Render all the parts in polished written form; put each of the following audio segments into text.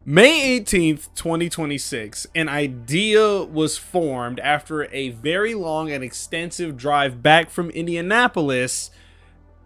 May 18th, 2026, an idea was formed after a very long and extensive drive back from Indianapolis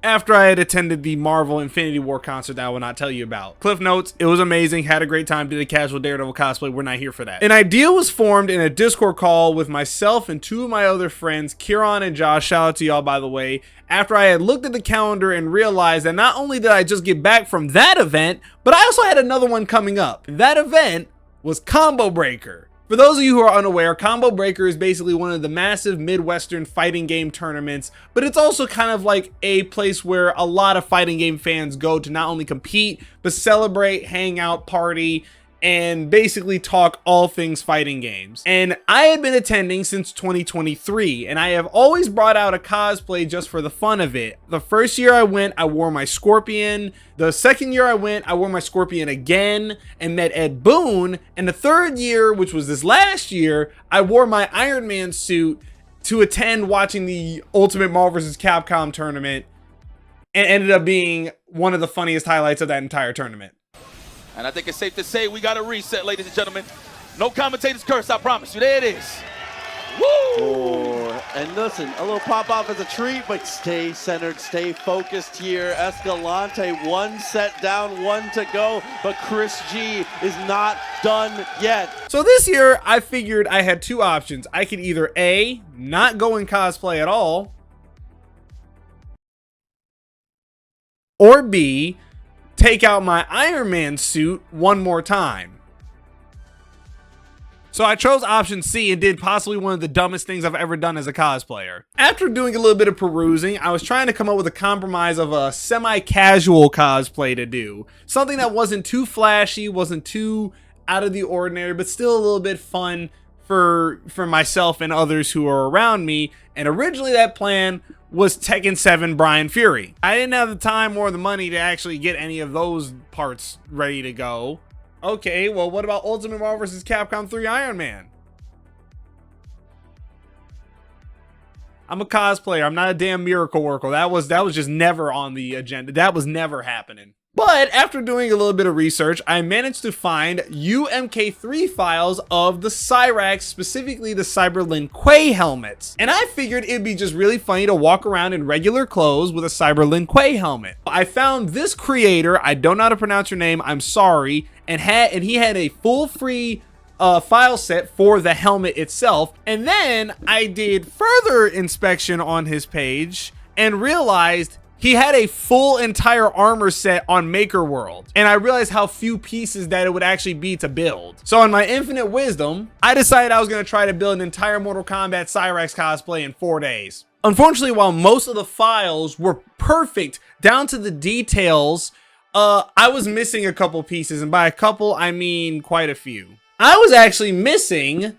after I had attended the Marvel Infinity War concert that I will not tell you about. Cliff notes, it was amazing, had a great time, did a casual Daredevil cosplay, we're not here for that. An idea was formed in a Discord call with myself and two of my other friends, Kieran and Josh, shout out to y'all by the way, after I had looked at the calendar and realized that not only did I just get back from that event, but I also had another one coming up. That event was Combo Breaker. For those of you who are unaware, Combo Breaker is basically one of the massive Midwestern fighting game tournaments, but it's also kind of like a place where a lot of fighting game fans go to not only compete, but celebrate, hang out, party, and basically talk all things fighting games. And I had been attending since 2023, and I have always brought out a cosplay just for the fun of it. The first year I went, I wore my Scorpion. The second year I went, I wore my Scorpion again and met Ed Boon. And the third year, which was this last year, I wore my Iron Man suit to attend watching the Ultimate Marvel vs. Capcom tournament, and ended up being one of the funniest highlights of that entire tournament. And I think it's safe to say we got a reset, ladies and gentlemen. No commentators curse, I promise you. There it is. Woo! Oh, and listen, a little pop-off is a treat, but stay centered, stay focused here. Escalante, one set down, one to go, but Chris G is not done yet. So this year, I figured I had two options. I could either A, not go in cosplay at all, or B, take out my Iron Man suit one more time. So I chose option C and did possibly one of the dumbest things I've ever done as a cosplayer. After doing a little bit of perusing, I was trying to come up with a compromise of a semi-casual cosplay to do. Something that wasn't too flashy, wasn't too out of the ordinary, but still a little bit fun for myself and others who are around me. And originally that plan was Tekken 7 Brian Fury. I didn't have the time or the money to actually get any of those parts ready to go. Okay, well, what about Ultimate Marvel vs. Capcom 3 Iron Man? I'm a cosplayer. I'm not a damn miracle worker. That was just never on the agenda. That was never happening. But after doing a little bit of research, I managed to find UMK3 files of the Cyrax, specifically the Cyberlin Kuei helmets. And I figured it'd be just really funny to walk around in regular clothes with a Cyberlin Kuei helmet. I found this creator, I don't know how to pronounce your name, I'm sorry, and he had a full free file set for the helmet itself. And then I did further inspection on his page and realized he had a full entire armor set on Maker World, and I realized how few pieces that it would actually be to build. So in my infinite wisdom, I decided I was going to try to build an entire Mortal Kombat Cyrax cosplay in 4 days. Unfortunately, while most of the files were perfect down to the details, I was missing a couple pieces, and by a couple, I mean quite a few. I was actually missing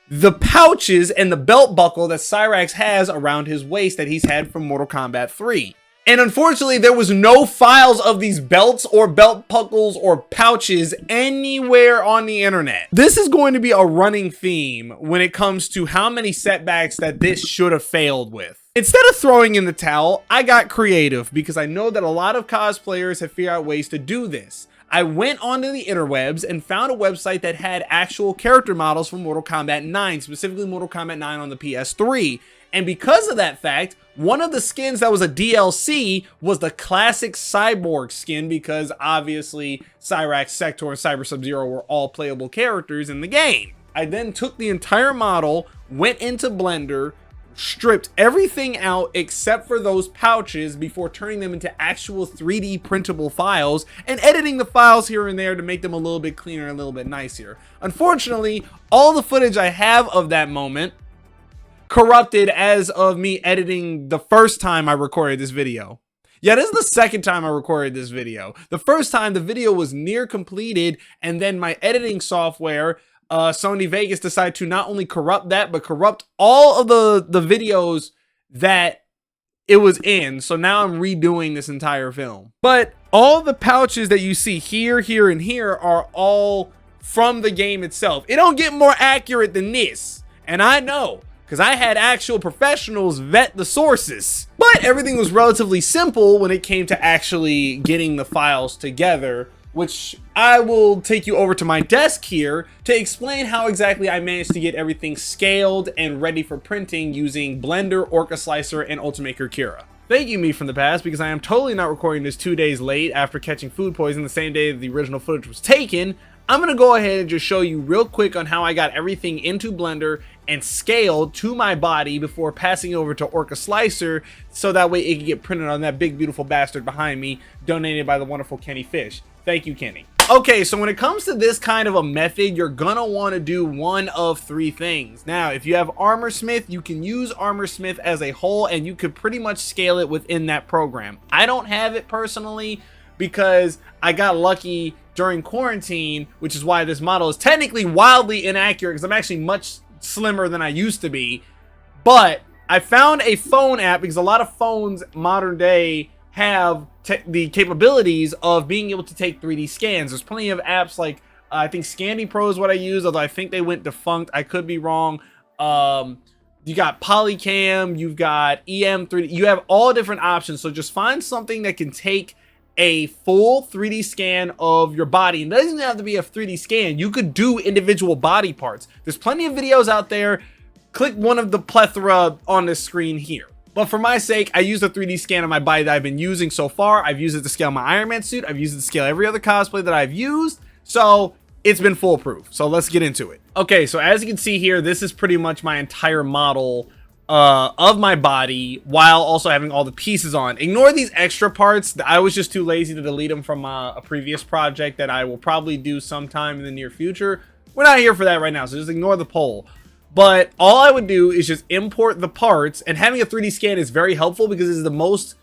the pouches and the belt buckle that Cyrax has around his waist that he's had from Mortal Kombat 3. And unfortunately, there was no files of these belts or belt buckles or pouches anywhere on the internet. This is going to be a running theme when it comes to how many setbacks that this should have failed with. Instead of throwing in the towel, I got creative because I know that a lot of cosplayers have figured out ways to do this. I went onto the interwebs and found a website that had actual character models from Mortal Kombat 9, specifically Mortal Kombat 9 on the PS3. And because of that fact, one of the skins that was a DLC was the classic Cyborg skin, because obviously Cyrax, Sector, and Cyber Sub-Zero were all playable characters in the game. I then took the entire model, went into Blender, stripped everything out except for those pouches before turning them into actual 3D printable files and editing the files here and there to make them a little bit cleaner and a little bit nicer. Unfortunately, all the footage I have of that moment corrupted as of me editing the first time I recorded this video. Yeah, this is the second time I recorded this video. The first time the video was near completed, and then my editing software, Sony Vegas, decided to not only corrupt that, but corrupt all of the videos that it was in. So now I'm redoing this entire film. But all the pouches that you see here, here, and here are all from the game itself. It don't get more accurate than this. And I know, because I had actual professionals vet the sources. But everything was relatively simple when it came to actually getting the files together which I will take you over to my desk here to explain how exactly I managed to get everything scaled and ready for printing using Blender, OrcaSlicer, and Ultimaker Cura. Thank you, me from the past, because I am totally not recording this 2 days late after catching food poisoning the same day that the original footage was taken. I'm going to go ahead and just show you real quick on how I got everything into Blender and scaled to my body before passing over to OrcaSlicer, so that way it can get printed on that big beautiful bastard behind me, donated by the wonderful Kenny Fish. Thank you, Kenny. Okay, so when it comes to this kind of a method, you're gonna want to do one of three things. Now, if you have ArmorSmith, you can use ArmorSmith as a whole, and you could pretty much scale it within that program. I don't have it personally because I got lucky during quarantine, which is why this model is technically wildly inaccurate because I'm actually much slimmer than I used to be. But I found a phone app, because a lot of phones modern day have the capabilities of being able to take 3D scans. There's plenty of apps like I think Scandy Pro is what I use, although I think they went defunct. I could be wrong. You got Polycam, you've got EM3D, you have all different options. So just find something that can take a full 3D scan of your body. And it doesn't have to be a 3D scan. You could do individual body parts. There's plenty of videos out there. Click one of the plethora on this screen here. But for my sake, I use the 3D scan of my body that I've been using so far. I've used it to scale my Iron Man suit. I've used it to scale every other cosplay that I've used. So it's been foolproof. So let's get into it. Okay, so as you can see here, this is pretty much my entire model of my body, while also having all the pieces on. Ignore these extra parts. I was just too lazy to delete them from a previous project that I will probably do sometime in the near future. We're not here for that right now, so just ignore the poll. But all I would do is just import the parts, and having a 3D scan is very helpful because it's the most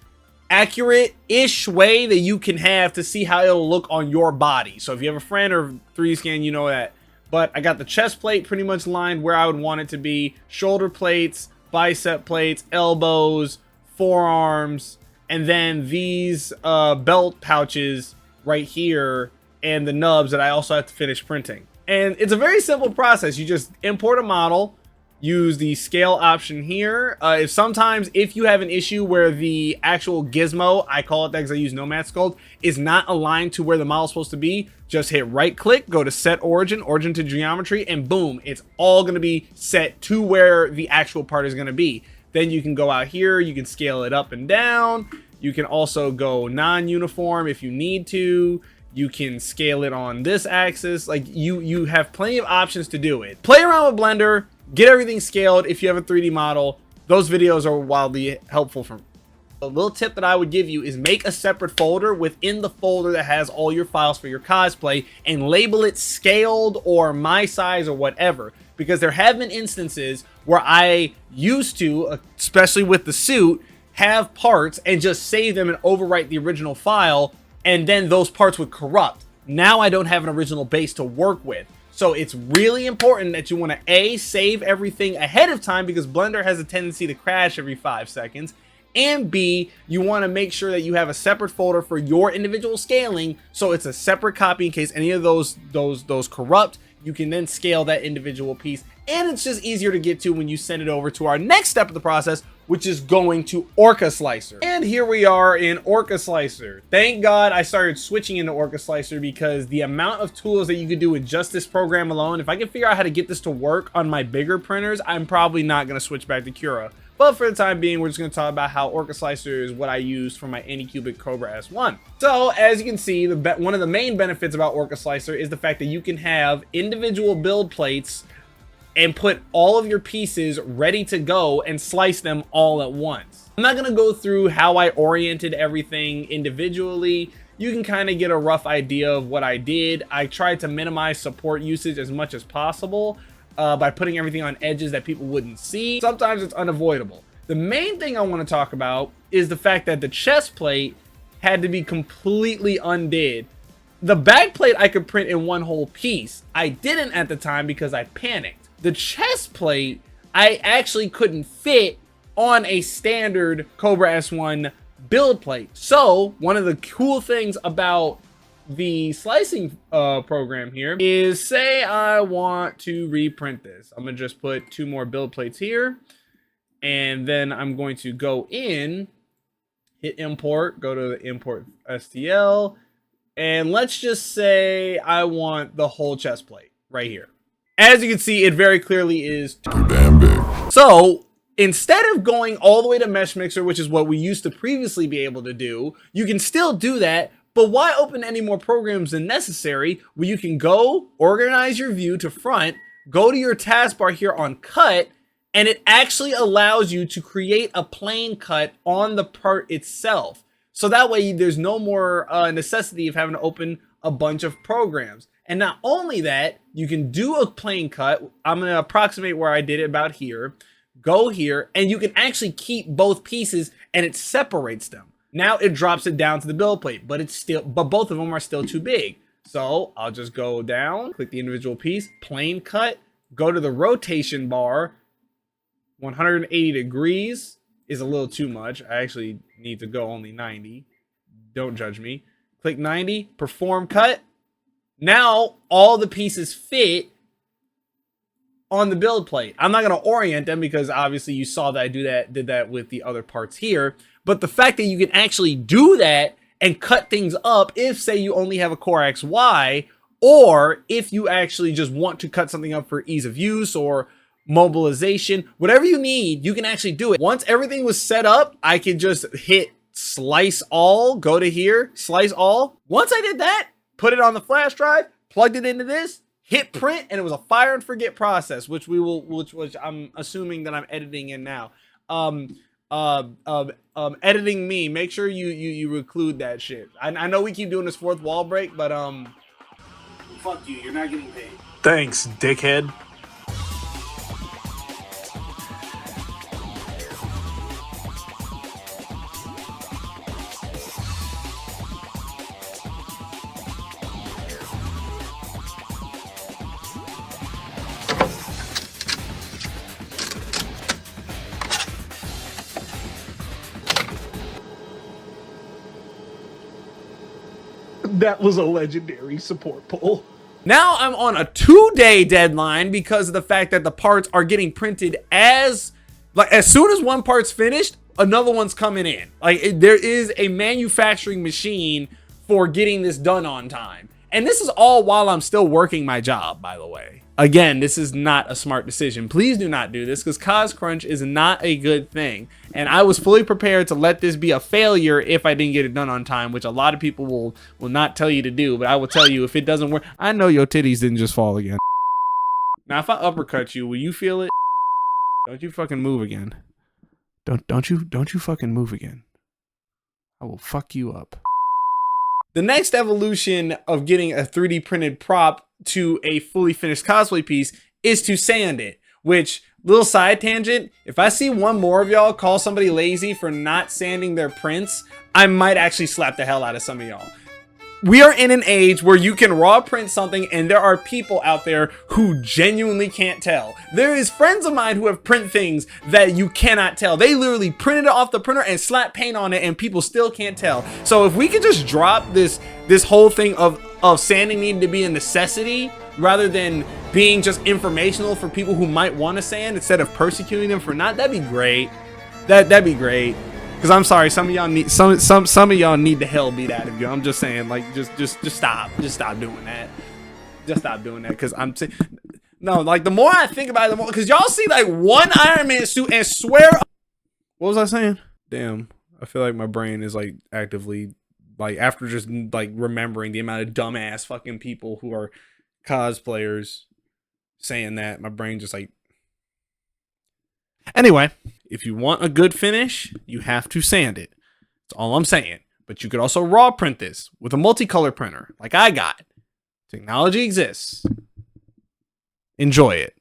accurate-ish way that you can have to see how it'll look on your body. So if you have a friend or 3D scan, you know that. But I got the chest plate pretty much lined where I would want it to be, shoulder plates, bicep plates, elbows, forearms, and then these belt pouches right here, and the nubs that I also have to finish printing. And it's a very simple process. You just import a model, use the scale option here. Sometimes if you have an issue where the actual gizmo, I call it that because I use Nomad Sculpt, is not aligned to where the model is supposed to be, just hit right click, go to set origin, origin to geometry, and boom, it's all going to be set to where the actual part is going to be. Then you can go out here, you can scale it up and down. You can also go non-uniform if you need to. You can scale it on this axis. Like you have plenty of options to do it. Play around with Blender, get everything scaled. If you have a 3D model, those videos are wildly helpful. For a little tip that I would give you is make a separate folder within the folder that has all your files for your cosplay and label it scaled or my size or whatever, because there have been instances where I used to, especially with the suit, have parts and just save them and overwrite the original file, and then those parts would corrupt. Now I don't have an original base to work with. So it's really important that you want to A, save everything ahead of time, because Blender has a tendency to crash every 5 seconds. And B, you want to make sure that you have a separate folder for your individual scaling, so it's a separate copy in case any of those corrupt. You can then scale that individual piece, and it's just easier to get to when you send it over to our next step of the process, which is going to OrcaSlicer. And here we are in OrcaSlicer. Thank God I started switching into OrcaSlicer, because the amount of tools that you could do with just this program alone, if I can figure out how to get this to work on my bigger printers, I'm probably not going to switch back to Cura. But for the time being, we're just going to talk about how OrcaSlicer is what I use for my Anycubic Cobra S1. So as you can see, one of the main benefits about OrcaSlicer is the fact that you can have individual build plates and put all of your pieces ready to go and slice them all at once. I'm not going to go through how I oriented everything individually. You can kind of get a rough idea of what I did. I tried to minimize support usage as much as possible by putting everything on edges that people wouldn't see. Sometimes it's unavoidable. The main thing I want to talk about is the fact that the chest plate had to be completely undid. The back plate I could print in one whole piece. I didn't at the time because I panicked. The chest plate I actually couldn't fit on a standard Cobra S1 build plate. So one of the cool things about the slicing program here is, say I want to reprint this. I'm gonna just put 2 more build plates here, and then I'm going to go in, hit import, go to the import STL, And let's just say I want the whole chest plate right here. As you can see, it very clearly is too damn big. So instead of going all the way to Mesh Mixer, which is what we used to previously be able to do, you can still do that, but why open any more programs than necessary where you can go organize your view to front, go to your taskbar here on cut, and it actually allows you to create a plane cut on the part itself. So that way there's no more necessity of having to open a bunch of programs. And not only that, you can do a plane cut. I'm going to approximate where I did it about here. Go here, and you can actually keep both pieces, and it separates them. Now it drops it down to the build plate, but both of them are still too big. So I'll just go down, click the individual piece, plane cut, go to the rotation bar. 180 degrees is a little too much. I actually need to go only 90. Don't judge me. Click 90, perform cut. Now all the pieces fit on the build plate. I'm not going to orient them because obviously you saw that I did that with the other parts here. But the fact that you can actually do that and cut things up if, say, you only have a Core XY, or if you actually just want to cut something up for ease of use or mobilization, whatever you need, you can actually do it. Once everything was set up, I could just hit slice all, go to here, slice all. Once I did that, put it on the flash drive, plugged it into this, hit print, and it was a fire and forget process, which I'm assuming that I'm editing in now. Editing me, make sure you include that shit. I know we keep doing this fourth wall break, but fuck you, you're not getting paid. Thanks, dickhead. That was a legendary support pull. Now I'm on a 2-day deadline because of the fact that the parts are getting printed as soon as one part's finished, another one's coming in. There is a manufacturing machine for getting this done on time. And this is all while I'm still working my job, by the way. Again, this is not a smart decision. Please do not do this because cost crunch is not a good thing. And I was fully prepared to let this be a failure if I didn't get it done on time, which a lot of people will not tell you to do. But I will tell you, if it doesn't work, I know your titties didn't just fall again. Now, if I uppercut you, will you feel it? Don't you fucking move again. Don't you fucking move again. I will fuck you up. The next evolution of getting a 3D printed prop to a fully finished cosplay piece is to sand it, which, little side tangent, if I see one more of y'all call somebody lazy for not sanding their prints, I might actually slap the hell out of some of y'all. We are in an age where you can raw print something and there are people out there who genuinely can't tell. There is friends of mine who have print things that you cannot tell. They literally printed it off the printer and slap paint on it and people still can't tell. So if we could just drop this whole thing of sanding needing to be a necessity rather than being just informational for people who might want to sand instead of persecuting them for not, that'd be great. That'd be great. Because I'm sorry, some of y'all need some of y'all need the hell beat out of you. I'm just saying, like, just stop doing that. Just stop doing that. Because I'm saying, no, like the more I think about it, the more, because y'all see like one Iron Man suit and swear. What was I saying? Damn, I feel like my brain is like actively like after just like remembering the amount of dumbass fucking people who are cosplayers saying that, my brain just like. Anyway, if you want a good finish, you have to sand it. That's all I'm saying. But you could also raw print this with a multicolor printer like I got. Technology exists. Enjoy it.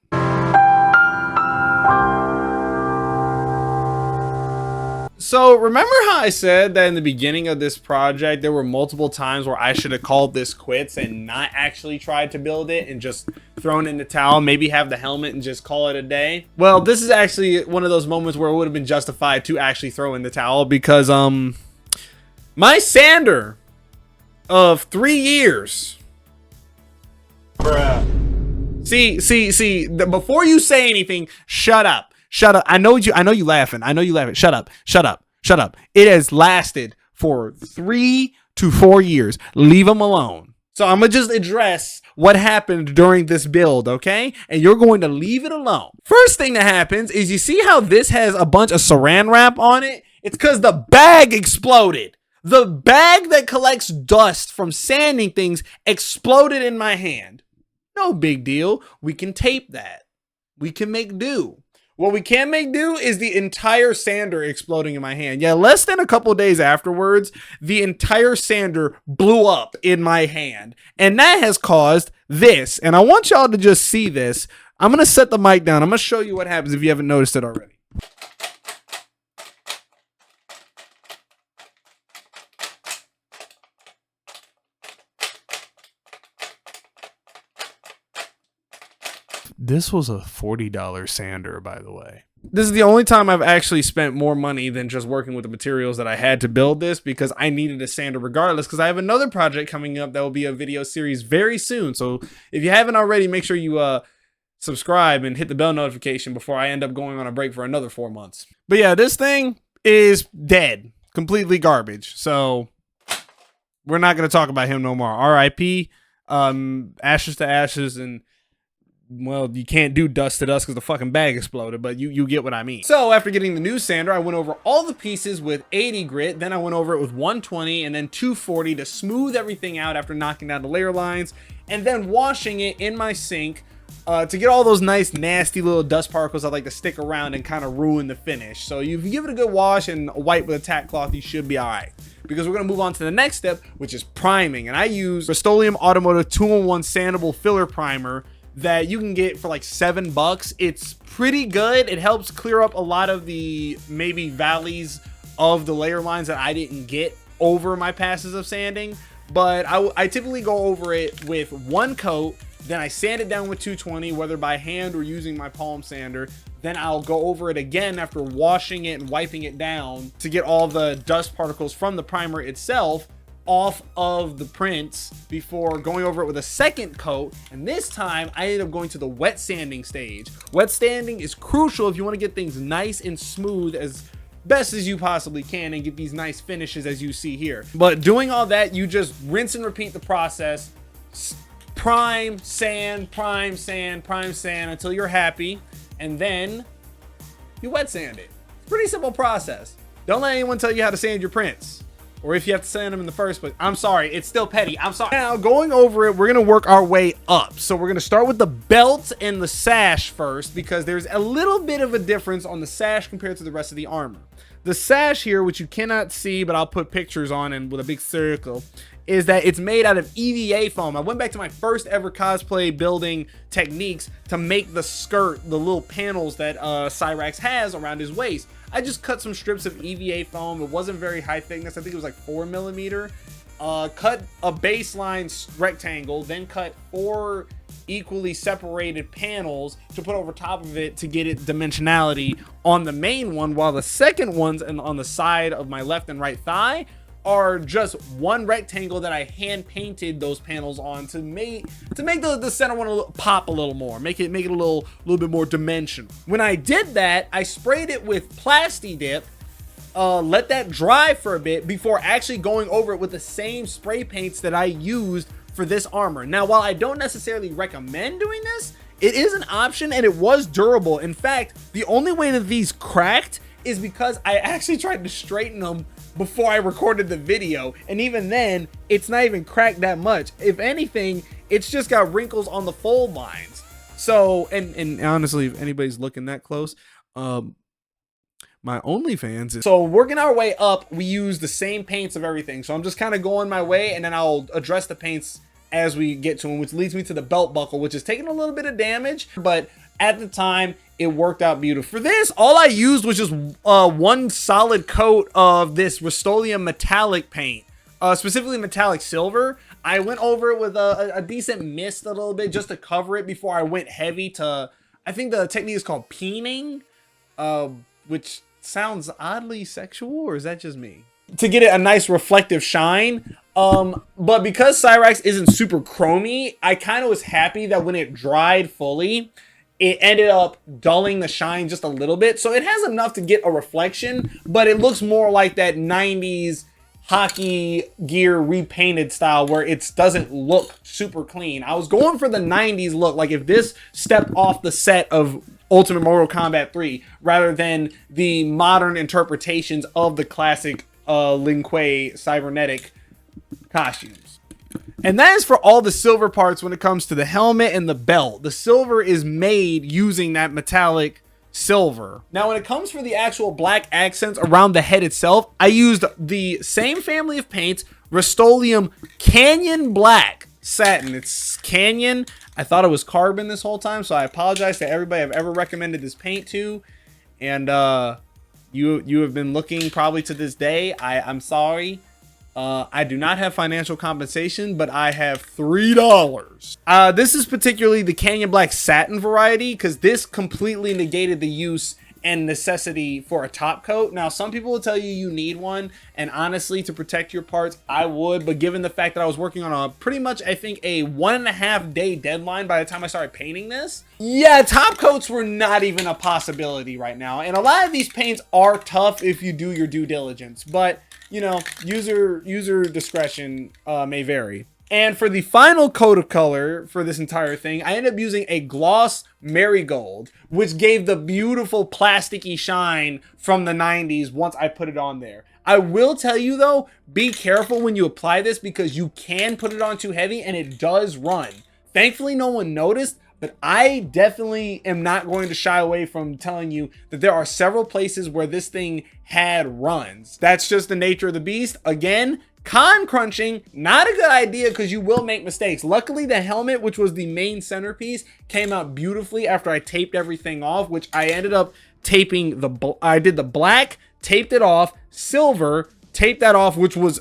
So remember how I said that in the beginning of this project, there were multiple times where I should have called this quits and not actually tried to build it and just thrown in the towel, maybe have the helmet and just call it a day? Well, this is actually one of those moments where it would have been justified to actually throw in the towel because my sander of 3 years. Bruh. See, before you say anything, shut up. Shut up. I know you laughing. Shut up. It has lasted for 3 to 4 years. Leave them alone. So I'm going to just address what happened during this build, okay? And you're going to leave it alone. First thing that happens is you see how this has a bunch of saran wrap on it? It's because the bag exploded. The bag that collects dust from sanding things exploded in my hand. No big deal. We can tape that. We can make do. What we can't make do is the entire sander exploding in my hand. Yeah, less than a couple days afterwards, the entire sander blew up in my hand. And that has caused this. And I want y'all to just see this. I'm going to set the mic down. I'm going to show you what happens if you haven't noticed it already. This was a $40 sander, by the way. This is the only time I've actually spent more money than just working with the materials that I had to build this, because I needed a sander regardless, because I have another project coming up that will be a video series very soon. So if you haven't already, make sure you subscribe and hit the bell notification before I end up going on a break for another 4 months. But yeah, this thing is dead. Completely garbage. So we're not going to talk about him no more. RIP, ashes to ashes, and well, you can't do dust to dust because the fucking bag exploded, but you get what I mean. So after getting the new sander, I went over all the pieces with 80 grit, then I went over it with 120 and then 240 to smooth everything out after knocking down the layer lines, and then washing it in my sink to get all those nice nasty little dust particles that like to stick around and kind of ruin the finish. So if you give it a good wash and a wipe with a tack cloth, you should be all right. Because we're going to move on to the next step, which is priming. And I use Rust-Oleum Automotive 2-in-1 Sandable Filler Primer that you can get for like $7. It's pretty good. It helps clear up a lot of the maybe valleys of the layer lines that I didn't get over my passes of sanding. But I typically go over it with one coat, then I sand it down with 220, whether by hand or using my palm sander. Then I'll go over it again after washing it and wiping it down to get all the dust particles from the primer itself off of the prints before going over it with a second coat. And this time I ended up going to the wet sanding stage. Wet sanding is crucial if you want to get things nice and smooth as best as you possibly can and get these nice finishes as you see here. But doing all that, you just rinse and repeat the process. Prime, sand, prime, sand, prime, sand until you're happy, and then you wet sand it. Pretty simple process. Don't let anyone tell you how to sand your prints, or if you have to sand them in the first place. I'm sorry, it's still petty. I'm sorry. Now, going over it, we're gonna work our way up. So we're gonna start with the belt and the sash first, because there's a little bit of a difference on the sash compared to the rest of the armor. The sash here, which you cannot see, but I'll put pictures on and with a big circle, is that it's made out of EVA foam. I went back to my first ever cosplay building techniques to make the skirt, the little panels that Cyrax has around his waist. I just cut some strips of EVA foam. It wasn't very high thickness. I think it was like 4mm. Cut a baseline rectangle, then cut 4 equally separated panels to put over top of it to get it dimensionality on the main one, while the second ones and on the side of my left and right thigh are just one rectangle that I hand painted those panels on to make the center one pop a little more, make it a little bit more dimensional. When I did that, I sprayed it with Plasti Dip, let that dry for a bit before actually going over it with the same spray paints that I used for this armor. Now, while I don't necessarily recommend doing this, it is an option and it was durable. In fact, the only way that these cracked is because I actually tried to straighten them before I recorded the video, and even then it's not even cracked that much. If anything, it's just got wrinkles on the fold lines. So and honestly, if anybody's looking that close, my OnlyFans is so working our way up. We use the same paints of everything, so I'm just kind of going my way, and then I'll address the paints as we get to them, which leads me to the belt buckle, which is taking a little bit of damage, but at the time it worked out beautiful. For this, all I used was just one solid coat of this Rust-Oleum metallic paint, specifically metallic silver. I went over it with a decent mist a little bit just to cover it before I went heavy to, I think the technique is called peening, which sounds oddly sexual, or is that just me? To get it a nice reflective shine. But because Cyrax isn't super chromy, I kind of was happy that when it dried fully, it ended up dulling the shine just a little bit. So it has enough to get a reflection, but it looks more like that 90s hockey gear repainted style where it doesn't look super clean. I was going for the 90s look, like if this stepped off the set of Ultimate Mortal Kombat 3 rather than the modern interpretations of the classic Lin Kuei cybernetic costumes. And that is for all the silver parts when it comes to the helmet and the belt. The silver is made using that metallic silver. Now, when it comes for the actual black accents around the head itself, I used the same family of paints, Rust-Oleum Canyon Black Satin. It's Canyon. I thought it was carbon this whole time, so I apologize to everybody I've ever recommended this paint to. And you have been looking probably to this day. I'm sorry. I do not have financial compensation, but I have $3. This is particularly the Canyon Black Satin variety because this completely negated the use and necessity for a top coat. Now, some people will tell you you need one, and honestly, to protect your parts, I would, but given the fact that I was working on a pretty much, I think, a 1.5 day deadline by the time I started painting this, yeah, top coats were not even a possibility right now. And a lot of these paints are tough if you do your due diligence, but you know, user discretion may vary. And for the final coat of color for this entire thing, I ended up using a gloss marigold, which gave the beautiful plasticky shine from the 90s once I put it on there. I will tell you though, be careful when you apply this because you can put it on too heavy and it does run. Thankfully, no one noticed, but I definitely am not going to shy away from telling you that there are several places where this thing had runs. That's just the nature of the beast. Again, con crunching, not a good idea because you will make mistakes. Luckily, the helmet, which was the main centerpiece, came out beautifully after I taped everything off, which I ended up taping I did the black, taped it off, silver, taped that off, which was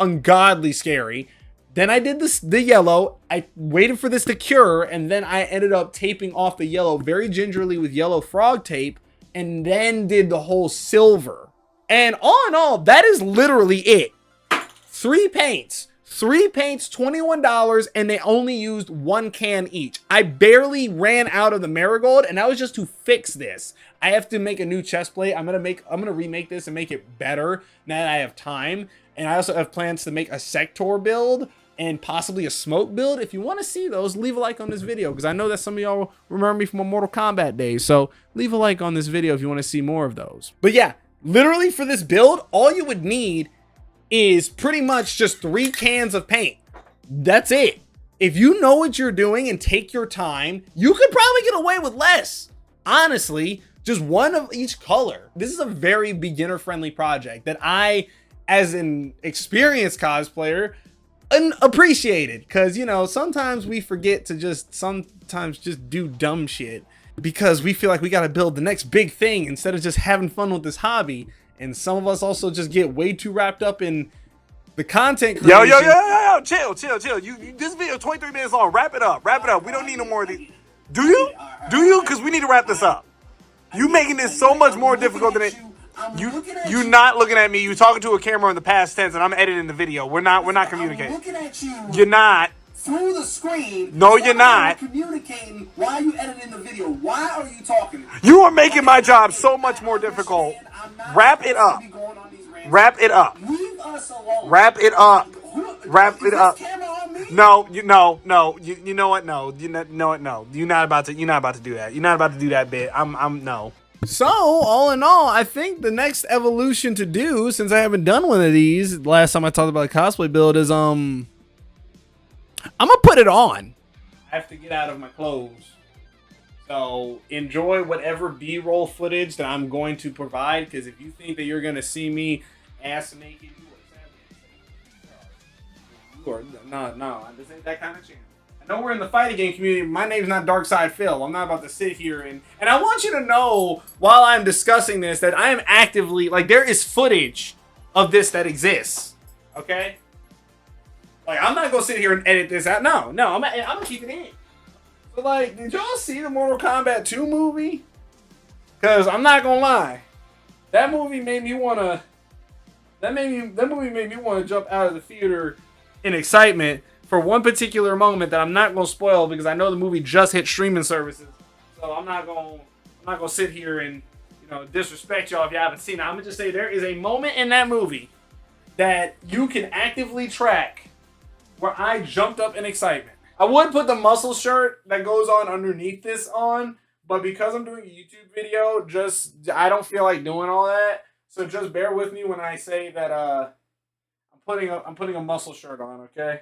ungodly scary. Then I did the yellow. I waited for this to cure, and then I ended up taping off the yellow very gingerly with yellow frog tape, and then did the whole silver. And all in all, that is literally it. 3 paints, $21, and they only used 1 can each. I barely ran out of the marigold, and that was just to fix this. I have to make a new chest plate. I'm gonna remake this and make it better now that I have time. And I also have plans to make a sector build and possibly a smoke build. If you want to see those, leave a like on this video because I know that some of y'all remember me from my Mortal Kombat days. So leave a like on this video if you want to see more of those. But yeah, literally for this build, all you would need is pretty much just 3 cans of paint. That's it. If you know what you're doing and take your time, you could probably get away with less. Honestly, just 1 of each color. This is a very beginner-friendly project that I, as an experienced cosplayer, appreciated. Because, you know, sometimes we forget to just do dumb shit because we feel like we got to build the next big thing instead of just having fun with this hobby. And some of us also just get way too wrapped up in the content creation. Yo, chill. This video 23 minutes long. Wrap it up. We don't need no more of these. Do you? Because we need to wrap this up. You making this so much more difficult than it. You're not looking at me. You're talking to a camera in the past tense, and I'm editing the video. We're not communicating. I'm looking at you. You're not. Through the screen. No, you're not. Communicating. Why are you editing the video? Why are you talking? You are making my job so much more difficult. Wrap it up. Wrap it up. Leave us alone. Wrap it up. Wrap it up. No. You know what? No. No. You're not about to do that. You're not about to do that bit. I'm no. So, all in all, I think the next evolution to do, since I haven't done one of these, last time I talked about a cosplay build, is I'm gonna put it on. I have to get out of my clothes. So, enjoy whatever B-roll footage that I'm going to provide, because if you think that you're gonna see me ass naked, you are no, this ain't that kind of channel. I know we're in the fighting game community. My name's not Darkside Phil. I'm not about to sit here and I want you to know while I'm discussing this that I am actively, like, there is footage of this that exists. Okay? Like, I'm not gonna sit here and edit this out. No, I'm gonna keep it in. But like, did y'all see the Mortal Kombat 2 movie? Cause I'm not gonna lie, that movie made me wanna jump out of the theater in excitement for one particular moment that I'm not gonna spoil because I know the movie just hit streaming services. So I'm not gonna sit here and disrespect y'all if you haven't seen it. I'm gonna just say there is a moment in that movie that you can actively track where I jumped up in excitement. I would put the muscle shirt that goes on underneath this on, but because I'm doing a YouTube video, I don't feel like doing all that. So just bear with me when I say that I'm putting a muscle shirt on, okay?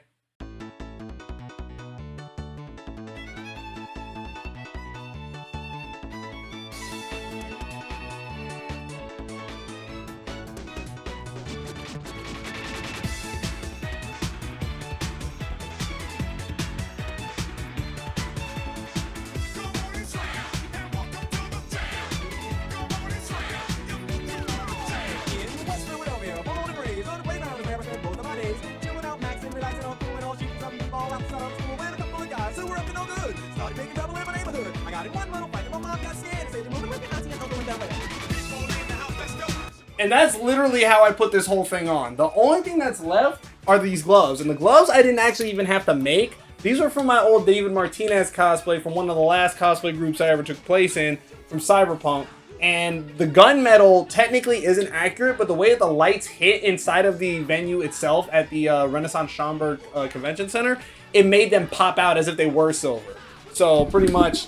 And that's literally how I put this whole thing on. The only thing that's left are these gloves. And the gloves I didn't actually even have to make. These are from my old David Martinez cosplay from one of the last cosplay groups I ever took place in, from Cyberpunk. And the gunmetal technically isn't accurate, but the way that the lights hit inside of the venue itself at the Renaissance Schaumburg Convention Center, it made them pop out as if they were silver. So pretty much,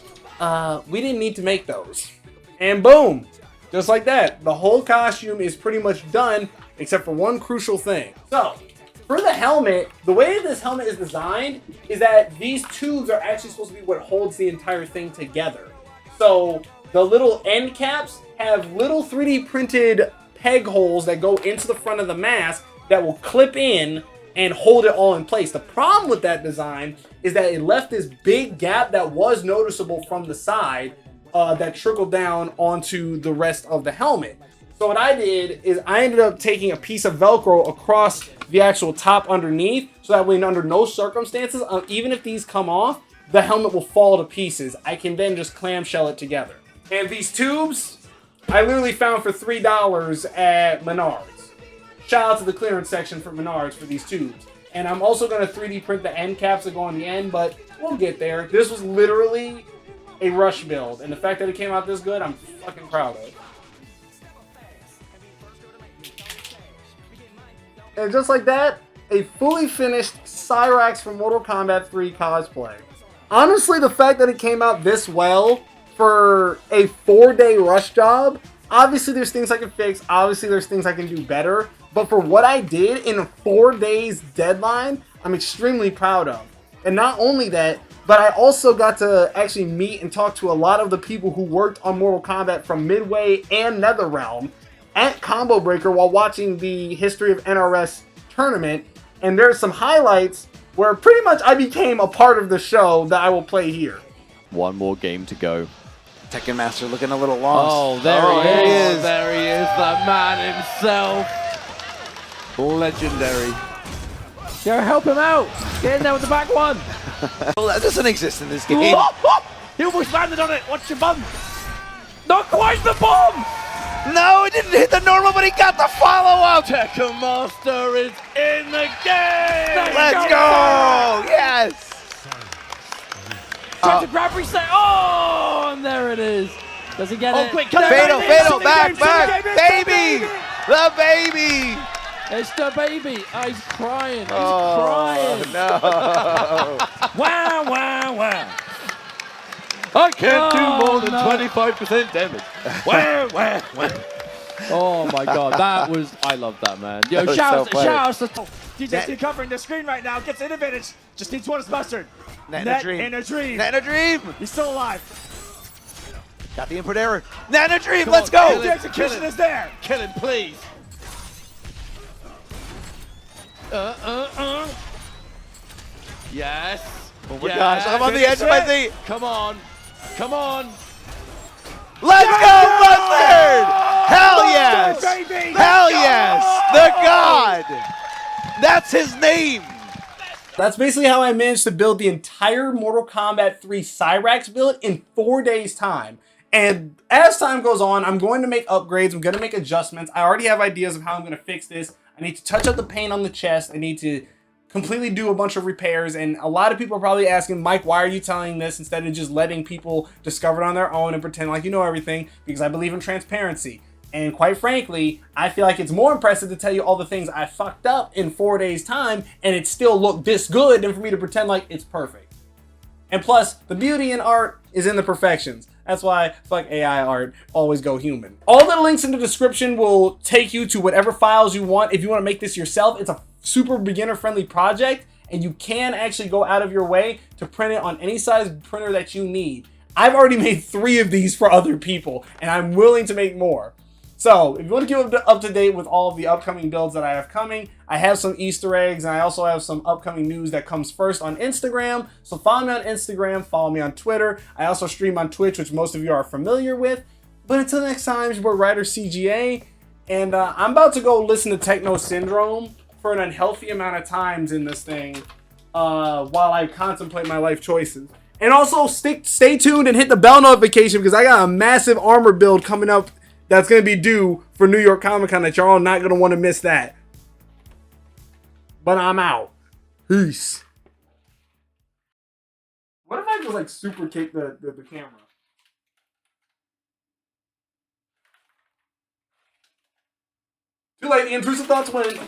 we didn't need to make those. And boom! Just like that, the whole costume is pretty much done, except for one crucial thing. So, for the helmet, the way this helmet is designed is that these tubes are actually supposed to be what holds the entire thing together. So, the little end caps have little 3D printed peg holes that go into the front of the mask that will clip in and hold it all in place. The problem with that design is that it left this big gap that was noticeable from the side that trickled down onto the rest of the helmet. So what I did is I ended up taking a piece of Velcro across the actual top underneath, so that way under no circumstances, even if these come off, the helmet will fall to pieces. I can then just clamshell it together. And these tubes, I literally found for $3 at Menards. Shout out to the clearance section for Menards for these tubes. And I'm also going to 3D print the end caps that go on the end, but we'll get there. This was literally a rush build, and the fact that it came out this good, I'm fucking proud of. And just like that, a fully finished Cyrax from Mortal Kombat 3 cosplay. Honestly, the fact that it came out this well for a 4-day rush job, obviously there's things I can fix, obviously there's things I can do better, but for what I did in a 4 days deadline, I'm extremely proud of. And not only that, but I also got to actually meet and talk to a lot of the people who worked on Mortal Kombat from Midway and NetherRealm at Combo Breaker while watching the History of NRS tournament. And there's some highlights where pretty much I became a part of the show that I will play here. One more game to go. Tekken Master looking a little lost. Oh, there he is. There he is, the man himself. Legendary. Go help him out. Get in there with the back one. Well, that doesn't exist in this game. He almost landed on it. Watch your bum. Not quite the bomb. No, it didn't hit the normal, but he got the follow-up. Tekken Master is in the game. Let's go. Yes. Tries to grab reset. Oh, and there it is. Does he get it? Quick, fatal, back, baby. The baby. It's the baby. Oh, he's crying. He's crying. No. Wow, wow, wow. I can't do more than 25% damage. Wow, wow, wow. Oh my god, that was, I love that, man. Yo, shout out to DJ's covering the screen right now, gets an advantage. Just needs one as mustard. Net in a dream. In a dream. Net in a dream. He's still alive. Got the input error. Net in a dream. Let's go. The execution is there. Kill him, please. Yes. Oh my gosh, I'm on the edge of my seat. Come on. Come on. Let's go, Mustard! Hell yes! Hell yes! The God! That's his name! That's basically how I managed to build the entire Mortal Kombat 3 Cyrax build in 4 days' time. And as time goes on, I'm going to make upgrades, I'm going to make adjustments. I already have ideas of how I'm going to fix this. I need to touch up the paint on the chest. I need to completely do a bunch of repairs. And a lot of people are probably asking, Mike, why are you telling this instead of just letting people discover it on their own and pretend like you know everything? Because I believe in transparency. And quite frankly, I feel like it's more impressive to tell you all the things I fucked up in 4 days' time and it still looked this good than for me to pretend like it's perfect. And plus, the beauty in art is in the perfections. That's why fuck AI art, always go human. All the links in the description will take you to whatever files you want. If you want to make this yourself, it's a super beginner-friendly project, and you can actually go out of your way to print it on any size printer that you need. I've already made 3 of these for other people, and I'm willing to make more. So, if you want to keep up to date with all of the upcoming builds that I have coming, I have some Easter eggs, and I also have some upcoming news that comes first on Instagram. So follow me on Instagram, follow me on Twitter. I also stream on Twitch, which most of you are familiar with. But until next time, it's your boy Ryder CGA, and I'm about to go listen to Techno Syndrome for an unhealthy amount of times in this thing while I contemplate my life choices. And also, stay tuned and hit the bell notification because I got a massive armor build coming up that's going to be due for New York Comic Con that y'all are not going to want to miss that. But I'm out. Peace. What if I just like super kick the camera? Too late, the intrusive thoughts win.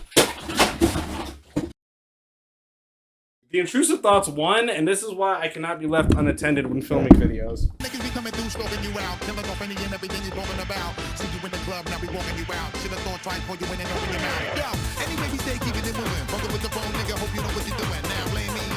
The intrusive thoughts won, and this is why I cannot be left unattended when filming videos. Niggas be coming through, stalking you out, killing off any and everything you're talking about. See you in the club, now we walking you out. Should've thought twice before you went and open your mouth. Yo, anyway, we stay keeping it moving. Fucking with the phone, nigga, hope you know what you're doing. Now blame me.